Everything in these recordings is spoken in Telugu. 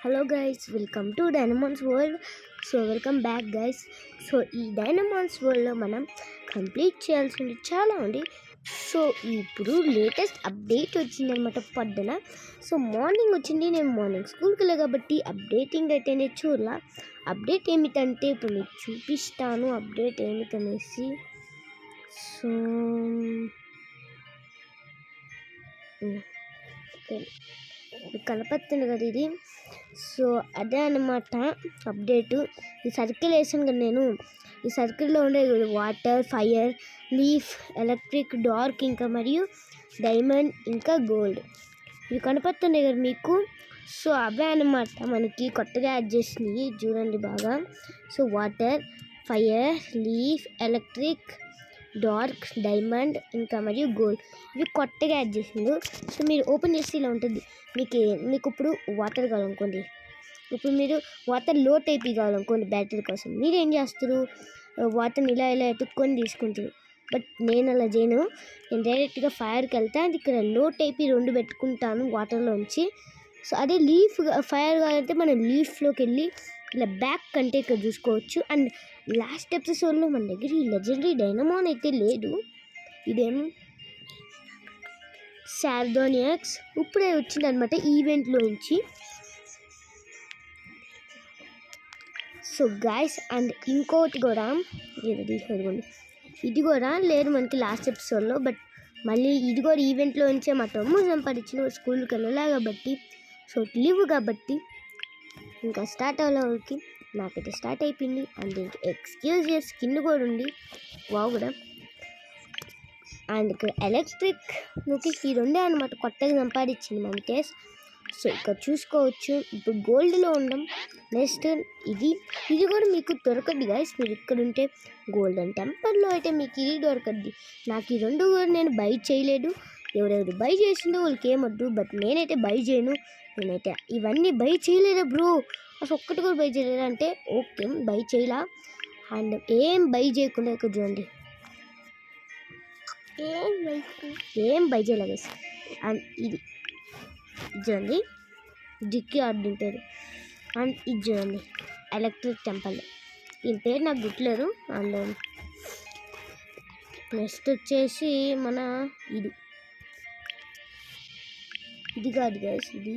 Hello guys, welcome to Dynamons world. So welcome back guys. So ఈ డైనమాన్స్ వరల్డ్లో మనం కంప్లీట్ చేయాల్సింది చాలా ఉంది. సో ఇప్పుడు లేటెస్ట్ అప్డేట్ వచ్చిందనమాట పొద్దున. సో మార్నింగ్ వచ్చింది, నేను మార్నింగ్ స్కూల్కి వెళ్ళా కాబట్టి అప్డేటింగ్ అయితే నేను చూడలా. అప్డేట్ ఏమిటంటే ఇప్పుడు మీకు చూపిస్తాను అప్డేట్ ఏమిటనేసి. సో కనపడుతుంది కదా ఇది. సో అదే అన్నమాట అప్డేటు. ఈ సర్కిల్ వేసాను కదా నేను, ఈ సర్కిల్లో ఉండే water, fire, leaf, electric, dark, ఇంకా మరియు డైమండ్, ఇంకా గోల్డ్ ఇవి కనపడుతున్నాయి కదా మీకు. సో అవే అన్నమాట మనకి కొత్తగా యాడ్ చేసినవి, చూడండి బాగా. So water, fire, leaf, electric, dark, diamond, ఇంకా మరియు గోల్డ్ ఇవి కొత్తగా యాడ్ చేసిండు. సో మీరు ఓపెన్ చేస్తే ఇలా ఉంటుంది. మీకు ఇప్పుడు వాటర్ కావాలనుకోండి, ఇప్పుడు మీరు వాటర్ లో టైప్ కావాలనుకోండి బ్యాటరీ కోసం, మీరు ఏం చేస్తారు, వాటర్ని ఇలా ఇలా ఎత్తుక్కొని తీసుకుంటారు. బట్ నేను అలా చేయను, నేను డైరెక్ట్గా ఫైర్కి వెళ్తే అది ఇక్కడ లో టైప్ రెండు పెట్టుకుంటాను వాటర్లోంచి. సో అదే లీఫ్ ఫైర్ కావాలంటే మనం లీఫ్లోకి వెళ్ళి ఇలా బ్యాక్ కంటే ఇక్కడ చూసుకోవచ్చు. అండ్ లాస్ట్ ఎపిసోడ్లో మన దగ్గర ఈ లెజెండరీ డైనమాన్ అయితే లేదు, ఇదేం సార్దోనియాక్స్ ఇప్పుడే వచ్చిందనమాట ఈవెంట్లోంచి. సో గాయస్, అండ్ ఇంకోటి కూడా ఇది కూడా లేదు మనకి లాస్ట్ ఎపిసోడ్లో, బట్ మళ్ళీ ఇది కూడా ఈవెంట్లో నుంచే మా తమ్ముడు సంపాదించిన స్కూల్కి వెళ్ళలే కాబట్టి, సో లీవ్ కాబట్టి ఇంకా స్టార్ట్ అవ్వడానికి నాకైతే స్టార్ట్ అయిపోయింది. అండ్ ఇంకా ఎక్స్క్యూజ్ స్కిన్ కూడా ఉంది, వావ్ కూడా. అండ్ ఇక్కడ ఎలక్ట్రిక్ ఈ రెండే అనమాట కొత్తగా సంపాదించింది మన కేస్. సో ఇక్కడ చూసుకోవచ్చు, ఇప్పుడు గోల్డ్లో ఉండం. నెక్స్ట్ ఇది కూడా మీకు దొరకద్ది గైస్, మీరు ఇక్కడ ఉంటే గోల్డెన్ టెంపర్లో అయితే మీకు ఇది దొరకద్ది. నాకు ఈ రెండు కూడా నేను బై చేయలేదు, ఎవరెవరు బై చేసిందో వాళ్ళకి ఏమొద్దు, బట్ నేనైతే బై చేయను. నేనైతే ఇవన్నీ బై చేయలేదా బ్రో, అసలు ఒక్కటి కూడా బై చేయలేదా అంటే ఓకే బై చేయలా. అండ్ ఏం బై చేయకుండా ఇక్కడ చూడండి, ఏం బై చేయలే గైస్. అండ్ ఇది చూడండి జిక్కి ఆడుంటారు. అండ్ ఇది చూడండి ఎలక్ట్రిక్ టెంపుల్, దీని పేరు నాకు గుర్తులేదు. అండ్ నెక్స్ట్ వచ్చేసి మన ఇది కాదు గైస్, ఇది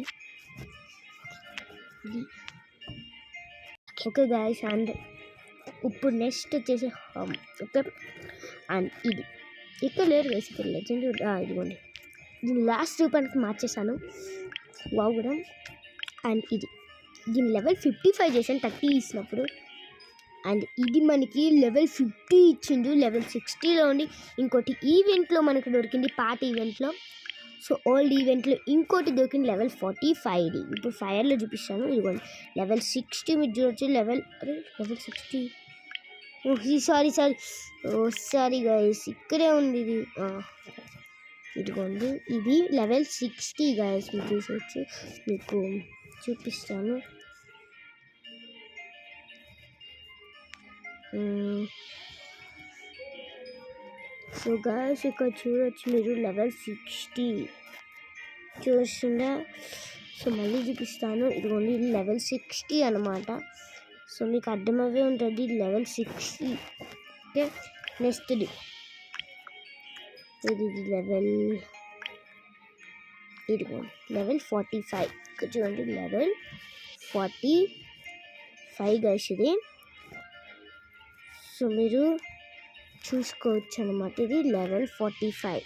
ఓకే గైస్. అండ్ ఇప్పుడు నెక్స్ట్ వచ్చేసి ఓకే. అండ్ ఇది ఇక్కడ లేరు గైస్, ఇక్కడ లెజెండ్ ఇదిగోండి, దీన్ని లాస్ట్ రూపానికి మార్చేసాను, వావ్ కూడా. అండ్ దీన్ని లెవెల్ 55 చేశాను 30 ఇచ్చినప్పుడు. అండ్ ఇది మనకి లెవెల్ 50 ఇచ్చిండు, లెవెల్ 60లో ఉండి. ఇంకోటి ఈవెంట్లో మనకి దొరికింది పాత ఈవెంట్లో. సో ఓల్డ్ ఈవెంట్లో ఇంకోటి దొరికింది లెవెల్ 45. ఇప్పుడు ఫైర్లో చూపిస్తాను, ఇదిగోండి లెవెల్ 60 మీరు చూడొచ్చు. లెవెల్ 60 సారీ గైస్, ఇక్కడే ఉంది ఇది. ఇదిగోండి ఇది లెవెల్ 60 గైస్, మీరు చూసొచ్చు, మీకు చూపిస్తాను. సో గైస్ ఇక్కడ చూడొచ్చు మీరు లెవెల్ 60 చూస్తుందా. సో మళ్ళీ చూపిస్తాను, ఇదిగోండి ఇది లెవెల్ 60 అనమాట. సో మీకు అర్థమవే ఉంటుంది లెవెల్ 60. ఓకే నెక్స్ట్ ఇది లెవెల్ లెవెల్ 45 ఇక్కడ చూడండి, లెవెల్ 45 గైస్ ఇది. సో మీరు చూసుకోవచ్చు అనమాట, ఇది లెవెల్ 45.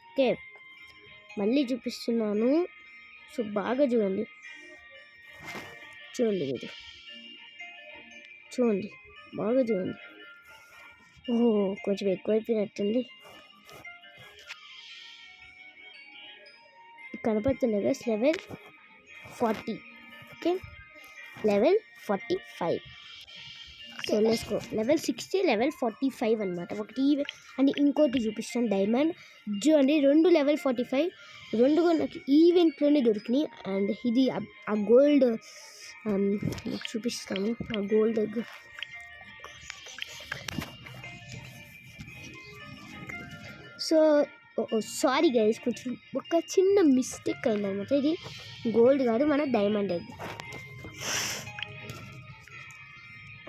ఓకే మళ్ళీ చూపిస్తున్నాను, సో బాగా చూడండి మీరు చూడండి బాగా చూడండి. కొంచెం ఎక్కువైపోయినట్టుంది, కనపడుతుంది కదా level 40. Okay level 45. So let's go level 60 level 45 అనమాట. ఒకటి అండ్ ఇంకోటి చూపిస్తాను డైమండ్ చూడండి, రెండు లెవెల్ 45, రెండు కూడా నాకు ఈవెంట్లోనే దొరికినాయి. అండ్ ఇది ఆ గోల్డ్ చూపిస్తాను, ఆ gold egg. So sorry guys, కొంచెం ఒక చిన్న మిస్టేక్ అయిందనమాట. ఇది గోల్డ్ కాదు, మన డైమండ్ ఎగ్.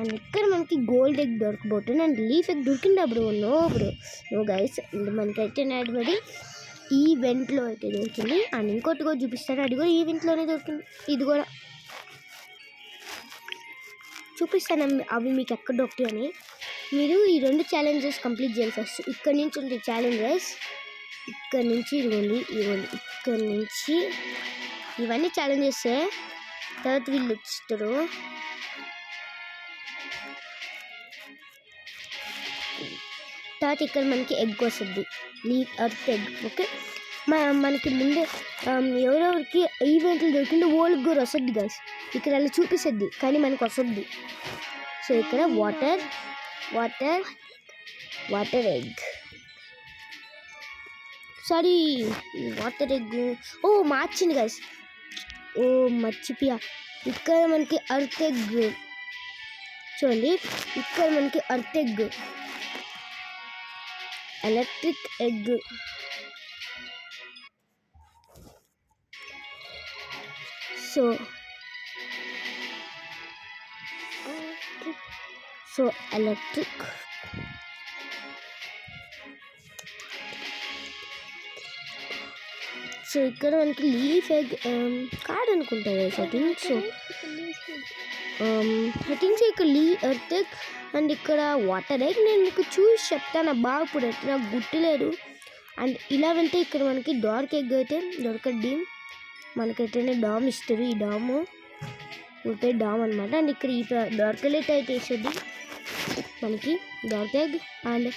అండ్ ఇక్కడ మనకి గోల్డ్ ఎగ్ దొరకబోతుంది అండ్ లీఫ్ ఎగ్ దొరికిందా బ్రో? నో గైస్, మనకైతే నాటి ఈవెంట్లో అయితే దొరికింది. అండ్ ఇంకోటి కూడా చూపిస్తాను, అది కూడా ఈవెంట్లోనే దొరికింది. ఇది కూడా చూపిస్తాను అవి మీకు ఎక్కడ దొరుకుతాయి అని. మీరు ఈ 2 ఛాలెంజెస్ కంప్లీట్ చేయాలి ఫస్ట్. ఇక్కడ నుంచి ఉంటాయి ఛాలెంజెస్, ఇక్కడ నుంచి ఇదిగోండి, ఇక్కడ నుంచి ఇవన్నీ ఛాలెంజెస్. తర్వాత వీళ్ళు వచ్చిస్తారు, తర్వాత ఇక్కడ మనకి ఎగ్ వస్తుంది, ఎర్త్ ఎగ్. ఓకే, మనకి ముందే ఎవరెవరికి ఈవెంట్లు దొరికిందో వాళ్ళకి కూడా వస్తుంది గైస్. ఇక్కడ అలా చూపిస్తుంది కానీ మనకు వస్తుంది. సో ఇక్కడ water egg, sorry water egg. మార్చింది గైస్, మర్చిపోయా. ఇక్కడ మనకి ఎర్త్ ఎగ్ చూడండి, ఇక్కడ మనకి earth egg, electric egg, so electric, so ఇక్కడ మనకి లీఫ్ ఎగ్ కాదు అనుకుంటా గైస్, ఐ థింక్ సో. ఇక్కడ ఎర్త్ ఎగ్ అండ్ ఇక్కడ వాటర్ ఎగ్. నేను మీకు చూసి చెప్తాను బాగా, ఇప్పుడు అయితే నాకు గుర్తులేదు. అండ్ ఇలా వెళ్తే ఇక్కడ మనకి డార్క్ ఎగ్ అయితే దొరకద్ది, మనకైతేనే డామ్ ఇస్తారు. ఈ డాము ఊరికే డామ్ అనమాట. అండ్ ఇక్కడ ఈ డార్క్ ఎగ్ అయితే వేసేది మనకి డార్క్ ఎగ్. అండ్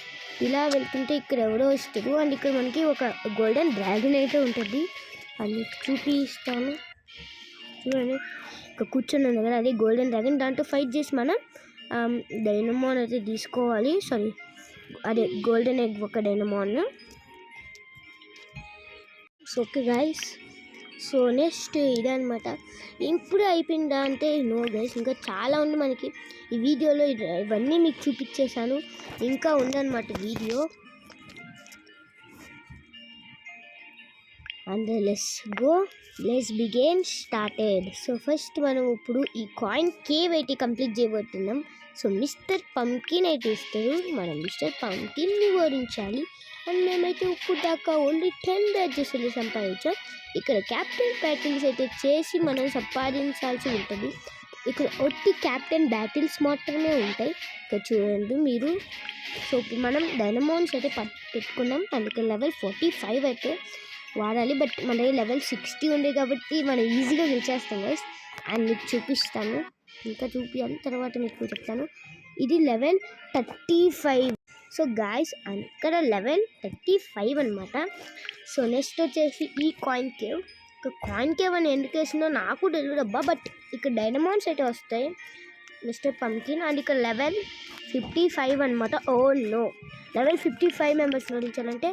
ఇలా వెళ్తుంటే ఇక్కడ ఎవరో ఇస్తారు. అండ్ ఇక్కడ మనకి ఒక గోల్డెన్ డ్రాగన్ అయితే ఉంటుంది, అది చూపిస్తాను చూడండి. ఇక్కడ కూర్చొని ఉంది కదా, అదే గోల్డెన్ డ్రాగన్. దాంట్లో ఫైట్ చేసి మనం డైనమాన్ అయితే తీసుకోవాలి. సారీ, అదే గోల్డెన్ ఎగ్ ఒక Dynamon. So okay guys, so next ఇదే అనమాట. ఇప్పుడు అయిపోయిందా అంటే నో గైస్, ఇంకా చాలా ఉంది మనకి ఈ వీడియోలో. ఇవన్నీ మీకు చూపించేశాను, ఇంకా ఉందన్నమాట video. And let's begin started. So first మనం ఇప్పుడు ఈ కాయిన్ కేవ్ అయితే కంప్లీట్ చేయబోతున్నాం. సో మిస్టర్ పంకిన్ అయితే ఇస్తారు, మనం మిస్టర్ పంకిన్ని ఓడించాలి. అండ్ మేమైతే ఇప్పుడు దాకా ఓన్లీ 10 రాజ్యాలు సంపాదించాం. ఇక్కడ క్యాప్టెన్ బ్యాటిల్స్ అయితే చేసి మనం సంపాదించాల్సి ఉంటుంది. ఇక్కడ ఒట్టి క్యాప్టెన్ బ్యాటిల్స్ మాత్రమే ఉంటాయి, ఇక్కడ చూడండి మీరు. సో మనం డైనమాన్స్ అయితే పెట్టుకున్నాం. అండ్ ఇక్కడ లెవెల్ 45 అయితే వాడాలి, బట్ మన లెవెల్ 60 ఉంది కాబట్టి మనం ఈజీగా గెలిచేస్తాం గైస్. అండ్ మీకు చూపిస్తాను, ఇంకా చూపించాలి తర్వాత మీకు చెప్తాను. ఇది లెవెల్ 35. సో గాయస్, అండ్ ఇక్కడ లెవెల్ 35 అనమాట. సో నెక్స్ట్ వచ్చేసి ఈ కాయిన్ కేవ్. కాయిన్ కేవ్ అని ఎందుకు వేసిందో నాకు తెలియదు అబ్బా, బట్ ఇక్కడ డైనమాన్స్ అయితే వస్తాయి మిస్టర్ పంకిన్. అండ్ ఇక్కడ లెవెల్ 55 అనమాట. ఓ నో, లెవెల్ 55 మెంబర్స్ ఓడించాలంటే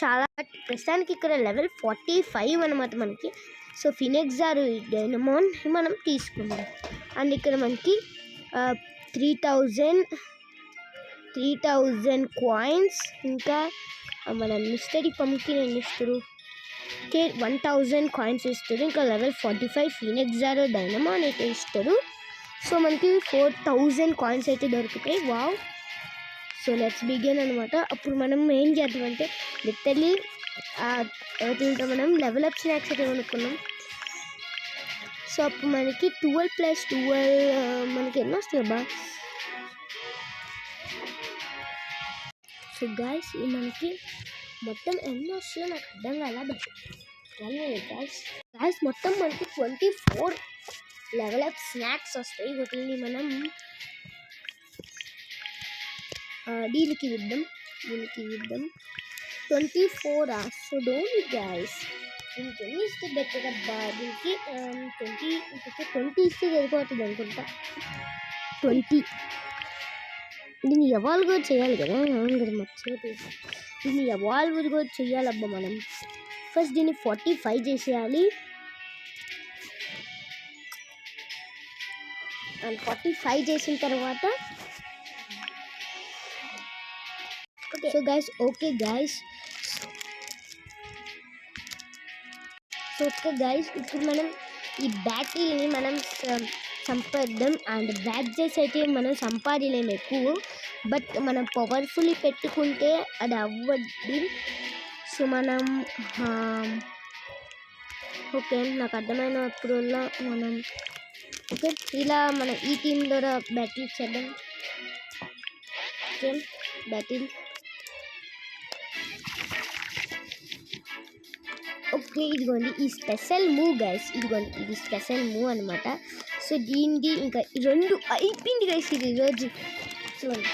చాలా. ప్రస్తుతానికి ఇక్కడ లెవెల్ 45 అనమాట మనకి. సో ఫినెక్సార్ డైనమాన్ మనం తీసుకుందాం. అండ్ ఇక్కడ మనకి 3000 కాయిన్స్, ఇంకా మన మిస్టరీ పంకిన్ ఏం ఇస్తారు, 1000 కాయిన్స్ ఇస్తారు. ఇంకా లెవెల్ 45 ఫినెక్సార్ డైనమాన్ అయితే ఇస్తారు. సో మనకి 4000 కాయిన్స్ అయితే దొరుకుతాయి. వావ్. సో లెట్స్ బిగిన్ అనమాట. అప్పుడు మనం ఏం చేద్దామంటే లిటరలీ దీంట్లో మనం లెవెల్ అప్ స్నాక్స్ అయితే కొనుక్కున్నాం. సో అప్పుడు మనకి 12+12 మనకి ఎన్నో వస్తాయి అబ్బా. సో గాయస్, మనకి మొత్తం ఎన్నో వస్తాయో నాకు అర్థం కాల, బట్ గాయస్ మొత్తం మనకి 24 లెవెల్ అప్ స్నాక్స్ వస్తాయి. వీటిని మనం దీనికి ఇద్దాం 24 hours. సో డోంట్ గైస్, దీనికి ఎన్ని ఇస్తే బెటర్ అబ్బా. దీనికి 20 ఇస్తే సరిపోతుంది అనుకుంటా. 20 దీన్ని ఎవాల్వ్ కూడా చేయాలి కదా, అవును కదా, మర్చిపోయి. దీన్ని ఎవాల్వ్ కూడా చేయాలబ్బా మనం. ఫస్ట్ దీన్ని 45 చేసేయాలి. అండ్ 45 చేసిన తర్వాత so guys, okay guys, okay guys, ఇప్పుడు మనం ఈ బ్యాటరీని మనం సంపాదిద్దాం. అండ్ బ్యాటరీస్ అయితే మనం సంపాదించలేము ఎక్కువ, బట్ మనం పవర్ఫుల్లీ పెట్టుకుంటే అది అవ్వద్ది. సో మనం ఓకే, నాకు అర్థమైనప్పుడల్లా మనం ఓకే ఇలా మనం ఈ టీమ్ ద్వారా బ్యాటిల్ చేద్దాం. ఓకే బ్యాటిల్ ఓకే, ఇదిగోండి ఈ స్పెషల్ మూవ్ గైస్, ఇదిగోండి ఇది స్పెషల్ మూవ్ అనమాట. సో దీనికి ఇంకా 2 అయిపోయింది గైస్ ఇది ఈరోజు. చూడండి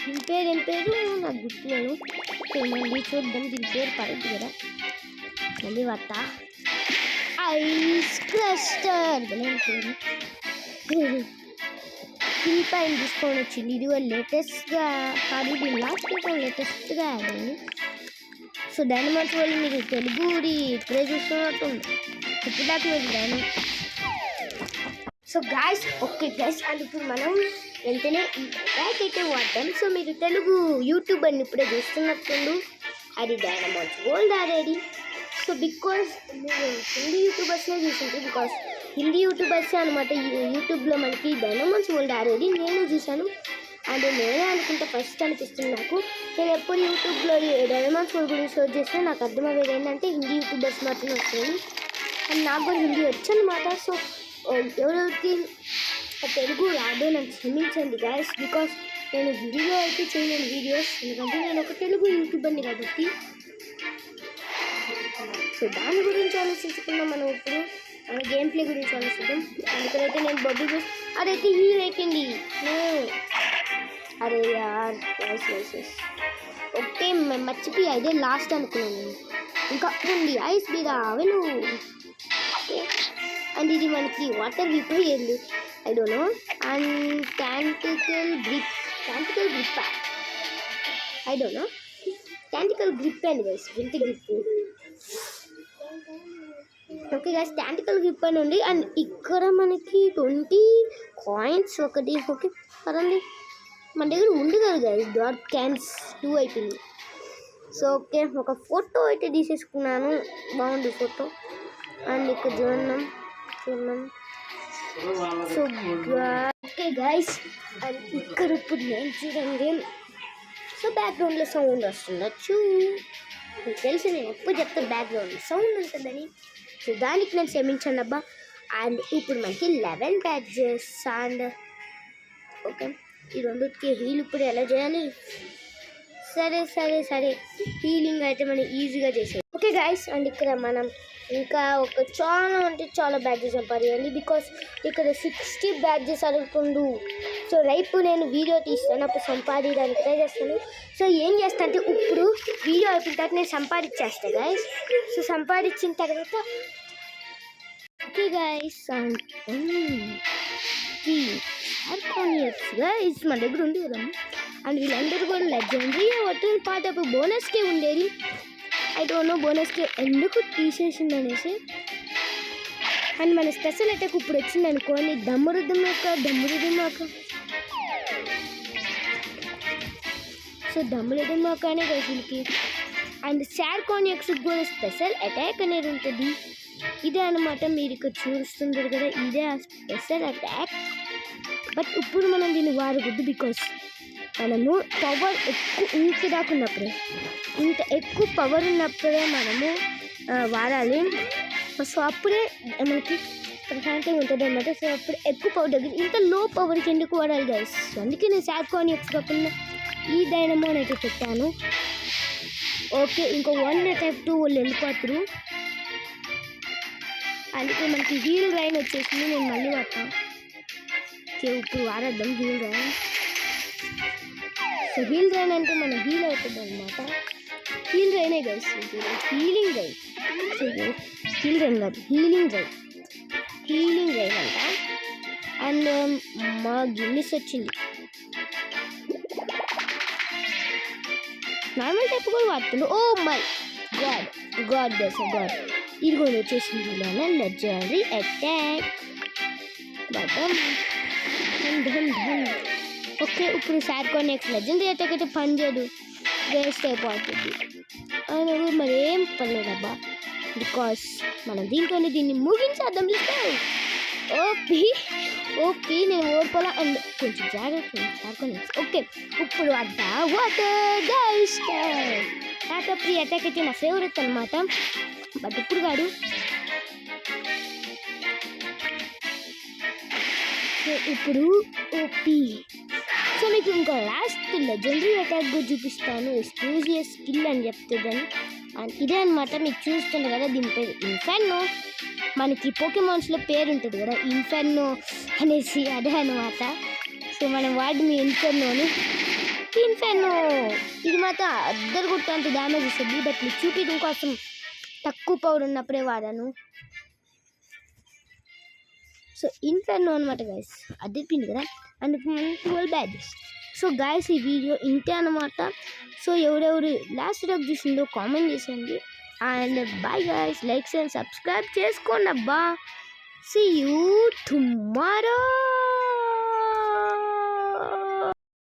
దీని పేరు ఏం పేరు నాకు గుర్తులేదు. మళ్ళీ చూద్దాం, దీని పేరు పడద్దు కదా. మళ్ళీ వత్త ఐస్ క్లస్టర్ పేరు కింగ్ పైన తీసుకొని వచ్చింది. ఇది లేటెస్ట్గా కాదు, ఇది లాస్ట్ లేటెస్ట్గా అయింది. సో డైనమాక్స్ వాళ్ళు మీరు తెలుగుది ఇప్పుడే చూస్తున్నట్టుంది, ఇప్పుడు దాకా మీరు డైనమాక్స్. So guys okay guys, and ఇప్పుడు మనం వెంటనే ఈ బ్యాక్ అయితే వాడతాం. సో మీరు తెలుగు యూట్యూబర్ని ఇప్పుడే చూస్తున్నట్టుండు, అది డైనమాక్స్ వరల్డ్ ఆల్రెడీ. సో బికాజ్ మీరు హిందీ యూట్యూబర్స్నే చూసింటారు, బికాజ్ హిందీ యూట్యూబర్సే అనమాట యూట్యూబ్లో మనకి డైనమాక్స్ వరల్డ్ ఆల్రెడీ నేను చూశాను. అండ్ నేనే అనుకుంటా ఫస్ట్ అనిపిస్తుంది నాకు. నేను ఎప్పుడు యూట్యూబ్లో డైనమాక్స్ వరల్డ్ గురించి సర్చ్ చేస్తే నాకు అర్థమయ్యేది ఏంటంటే హిందీ యూట్యూబర్స్ మాత్రమే వస్తుంది. అండ్ నాకు కూడా హిందీ వచ్చు అనమాట. సో ఎవరెవరికి తెలుగు రాదో నాకు క్షమించండి గాయస్, బికాస్ నేను హిందీలో అయితే చేయలేను వీడియోస్, ఎందుకంటే నేను ఒక తెలుగు యూట్యూబర్ని కాబట్టి. సో దాని గురించి ఆలోచించుకున్నాం మనం. ఇప్పుడు మన గేమ్ ప్లే గురించి ఆలోచిద్దాం. అందుకనైతే నేను బొబ్బీ చూసి అదైతే హీల్ అయిపోయింది. అరే యార్ ఓకే మర్చిపోయి అదే లాస్ట్ అనుకున్నాను. ఇంకా ఉంది ఐస్ మీద వెళ్ళు. ఓకే, అండ్ ఇది మనకి వాటర్ విప్పిపోయింది, I don't know. And tentacle grip I don't know, tentacle grip అండి గైస్, వింటి grip. Okay guys, tentacle grip అని ఉంది. అండ్ ఇక్కడ మనకి 20 కాయిన్స్ ఒకటి. ఓకే పదండి, మన దగ్గర ఉంది కదా గైస్, డాట్ క్యాన్స్ 2 అయిపోయింది. సో ఓకే, ఒక ఫోటో అయితే తీసేసుకున్నాను, బాగుంది ఫోటో. అండ్ ఇక్కడ చూడండి. సో ఓకే గైస్, అండ్ ఇక్కడ ఇప్పుడు నేను చూడండి. సో బ్యాక్గ్రౌండ్లో సౌండ్ వస్తుండొచ్చు, మీకు తెలుసు నేను ఎప్పుడు చెప్తే బ్యాక్గ్రౌండ్లో సౌండ్ ఉంటుందని. సో దానికి నేను క్షమించండి అబ్బా. అండ్ ఇప్పుడు మనకి 11 బ్యాడ్జెస్. అండ్ ఓకే, ఈ రెండుకి హీల్ ఇప్పుడు ఎలా చేయాలి? సరే హీలింగ్ అయితే మనం ఈజీగా చేసేది. ఓకే గైస్, అండ్ ఇక్కడ మనం ఇంకా చాలా బ్యాడ్జెస్ సంపాదించాలి, బికాస్ ఇక్కడ 60 బ్యాడ్జెస్ అడుగుతుండు. సో రైపు నేను వీడియో తీస్తాను, అప్పుడు సంపాదించడానికి ట్రై చేస్తాను. సో ఏం చేస్తా అంటే ఇప్పుడు వీడియో అయిపోయిన తర్వాత నేను సంపాదించేస్తాను గైస్. సో సంపాదించిన తర్వాత ఓకే గైస్, అండ్ గైస్ మన దగ్గర ఉంది కదా. అండ్ వీళ్ళందరూ కూడా లెజెండరీ వచ్చిన పాట అప్పుడు బోనస్కే ఉండేది. ఐ డోంట్ నో బోనస్కే ఎందుకు తీసేసింది అనేసి. అండ్ మన స్పెషల్ అటాక్ ఇప్పుడు వచ్చింది అనుకోండి, దమ్మురుద్దుమాక. సో దమ్మురుద్దుమాకనే గైస్కి. అండ్ శార్కానియక్స్ కూడా స్పెషల్ అటాక్ అనేది ఉంటుంది. ఇదే అనమాట, మీరు ఇక్కడ చూస్తుంటారు కదా, ఇదే ఆ స్పెషల్ అటాక్. బట్ ఇప్పుడు మనం దీన్ని వాడకూడదు, బికాస్ మనము పవర్ ఇంత ఎక్కువ పవర్ ఉన్నప్పుడే మనము వాడాలి. సో అప్పుడే మనకి ప్రశాంతంగా ఉంటుంది అన్నమాట. సో అప్పుడు ఎక్కువ పవర్ దగ్గర ఇంత లో పవర్కి ఎందుకు వాడాలి గైస్. అందుకే నేను శార్కానియక్స్ కాకుండా ఈ డైనమోని అయితే పెట్టాను. ఓకే, ఇంకో 1 టైప్ 2 వాళ్ళు వెళ్ళిపోతారు. అందుకే మనకి హీల్ రైన్ వచ్చేసింది, నేను మళ్ళీ వాడతాను. ఓకే, ఇప్పుడు వాడద్దాం heal rain. So heal rain అంటే మనం హీల్ అవుతుంది అనమాట. హీల్ రైనే guys, healing rain. Heal rain కాదు, హీలింగ్ రైన్ అంట. అండ్ మా గిన్నిస్ వచ్చింది. నార్మల్ టైప్ కూడా వాడుతుంది. ఓ మై గాడ్ గైస్, ఇది కూడా వచ్చేసింది లెజెండరీ అటాక్. ఓకే, ఇప్పుడు శార్కానియక్స్ లెజెండరీ అటాక్ అయితే పనిచేయదు, వేస్ట్ అయిపోతుంది. అయినా కూడా మరేం పర్లేదబ్బా, బికాస్ మనం దీంట్లోనే దీన్ని ముగించేద్దాం. ఓకే ఓకే, నేను ఓడిపోలా అండ్ కొంచెం జాగ్రత్త. ఓకే, ఇప్పుడు అడ్డ water guys. Tata pre attack అయితే నా ఫేవరెట్ అనమాట. బట్ ఇప్పుడు కాదు. సో ఇప్పుడు ఓపీ. సో మీకు ఇంకా లాస్ట్ లెజెండరీ అటాక్ కూడా చూపిస్తాను, ఎక్స్క్లూజివ్ స్కిల్ అని చెప్తుందని. అండ్ ఇదే అనమాట, మీకు చూస్తుంది కదా, దీని పేరు ఇన్ఫెర్నో. మనకి పోకెమాన్స్లో పేరు ఉంటుంది కదా ఇన్ఫెర్నో అనేసి, అదే అనమాట. సో మనం వాడిని ఇన్ఫెర్నో. ఇది మాత్రం అద్దరు కొట్టేంత డ్యామేజ్ ఇస్తుంది, బట్ మీకు చూపించడం కోసం తక్కువ పవర్ ఉన్నప్పుడే వాడాను. సో ఇన్ఫెర్నో అనమాట గైస్, అదిరిపోయింది కదా. And 12 batches. సో గైస్ ఈ వీడియో ఇంతే అనమాట. సో ఎవరెవరు లాస్ట్ వరకు చూసిందో కామెంట్ చేసేయండి. And bye guys, likes and subscribe చేసుకోండి అబ్బా. See you tomorrow.